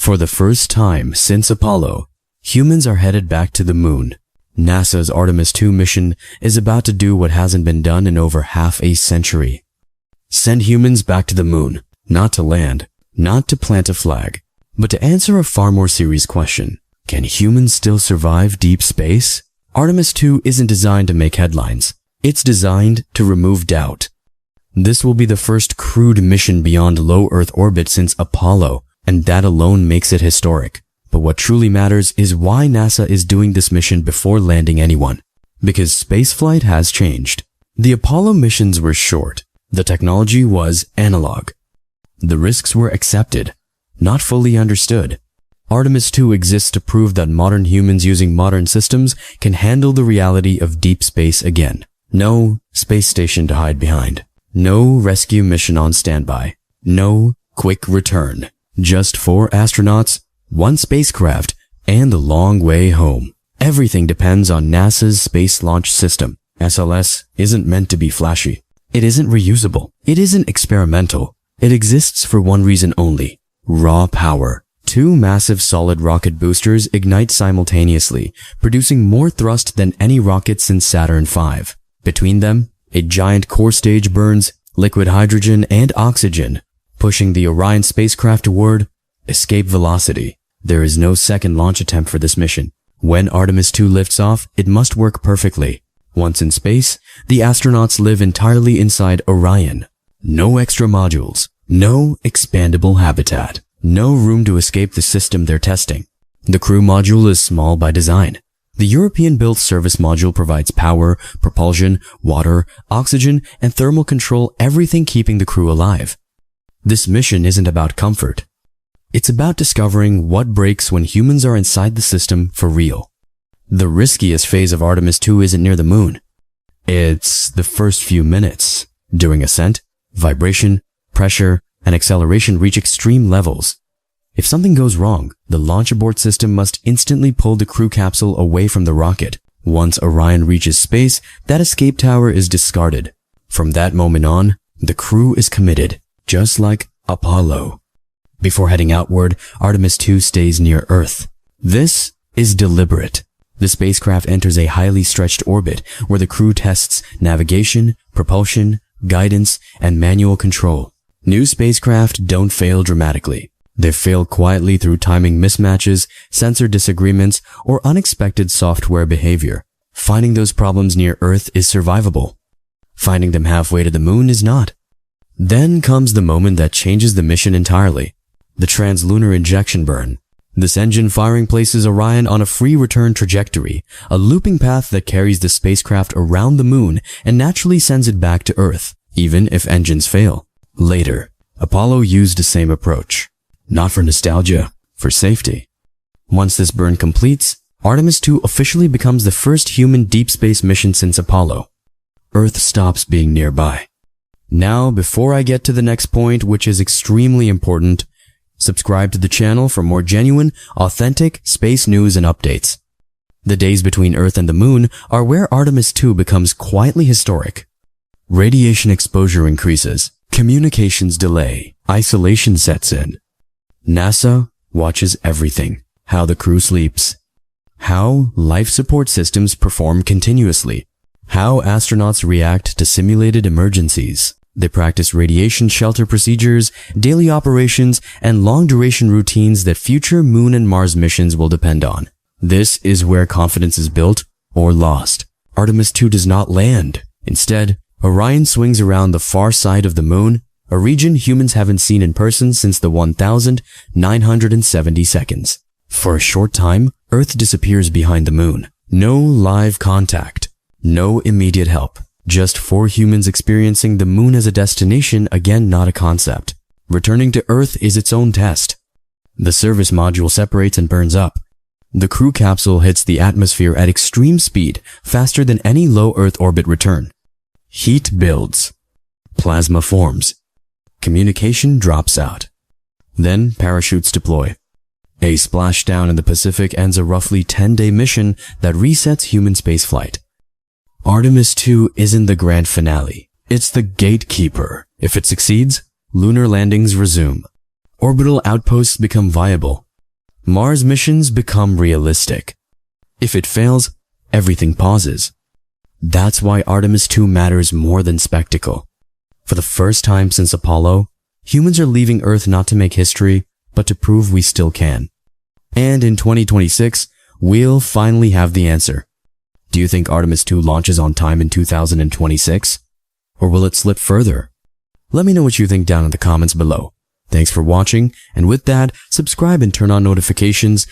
For the first time since Apollo, humans are headed back to the moon. NASA's Artemis II mission is about to do what hasn't been done in over half a century. Send humans back to the moon, not to land, not to plant a flag, but to answer a far more serious question. Can humans still survive deep space? Artemis II isn't designed to make headlines. It's designed to remove doubt. This will be the first crewed mission beyond low Earth orbit since Apollo, and that alone makes it historic. But what truly matters is why NASA is doing this mission before landing anyone. Because spaceflight has changed. The Apollo missions were short. The technology was analog. The risks were accepted, not fully understood. Artemis II exists to prove that modern humans using modern systems can handle the reality of deep space again. No space station to hide behind. No rescue mission on standby. No quick return. Just 4 astronauts, 1 spacecraft, and the long way home. Everything depends on NASA's Space Launch System. SLS isn't meant to be flashy. It isn't reusable. It isn't experimental. It exists for one reason only: raw power. 2 massive solid rocket boosters ignite simultaneously, producing more thrust than any rocket since Saturn V. Between them, a giant core stage burns liquid hydrogen and oxygen, pushing the Orion spacecraft toward escape velocity. There is no second launch attempt for this mission. When Artemis II lifts off, it must work perfectly. Once in space, the astronauts live entirely inside Orion. No extra modules, no expandable habitat, no room to escape the system they're testing. The crew module is small by design. The European-built service module provides power, propulsion, water, oxygen, and thermal control, everything keeping the crew alive. This mission isn't about comfort. It's about discovering what breaks when humans are inside the system for real. The riskiest phase of Artemis II isn't near the moon. It's the first few minutes. During ascent, vibration, pressure, and acceleration reach extreme levels. If something goes wrong, the launch abort system must instantly pull the crew capsule away from the rocket. Once Orion reaches space, that escape tower is discarded. From that moment on, the crew is committed, just like Apollo. Before heading outward, Artemis II stays near Earth. This is deliberate. The spacecraft enters a highly stretched orbit where the crew tests navigation, propulsion, guidance, and manual control. New spacecraft don't fail dramatically. They fail quietly through timing mismatches, sensor disagreements, or unexpected software behavior. Finding those problems near Earth is survivable. Finding them halfway to the moon is not. Then comes the moment that changes the mission entirely. The translunar injection burn. This engine firing places Orion on a free return trajectory, a looping path that carries the spacecraft around the moon and naturally sends it back to Earth, even if engines fail. Later, Apollo used the same approach. Not for nostalgia, for safety. Once this burn completes, Artemis II officially becomes the first human deep space mission since Apollo. Earth stops being nearby. Now, before I get to the next point, which is extremely important, subscribe to the channel for more genuine, authentic space news and updates. The days between Earth and the moon are where Artemis II becomes quietly historic. Radiation exposure increases, communications delay, isolation sets in. NASA watches everything. How the crew sleeps. How life support systems perform continuously. How astronauts react to simulated emergencies. They practice radiation shelter procedures, daily operations, and long-duration routines that future Moon and Mars missions will depend on. This is where confidence is built or lost. Artemis II does not land. Instead, Orion swings around the far side of the moon, a region humans haven't seen in person since the 1,970 seconds. For a short time, Earth disappears behind the moon. No live contact. No immediate help. Just 4 humans experiencing the moon as a destination, again not a concept. Returning to Earth is its own test. The service module separates and burns up. The crew capsule hits the atmosphere at extreme speed, faster than any low Earth orbit return. Heat builds. Plasma forms. Communication drops out. Then parachutes deploy. A splashdown in the Pacific ends a roughly 10-day mission that resets human spaceflight. Artemis II isn't the grand finale. It's the gatekeeper. If it succeeds, lunar landings resume. Orbital outposts become viable. Mars missions become realistic. If it fails, everything pauses. That's why Artemis II matters more than spectacle. For the first time since Apollo, humans are leaving Earth not to make history, but to prove we still can. And in 2026, we'll finally have the answer. Do you think Artemis II launches on time in 2026? Or will it slip further? Let me know what you think down in the comments below. Thanks for watching, and with that, subscribe and turn on notifications,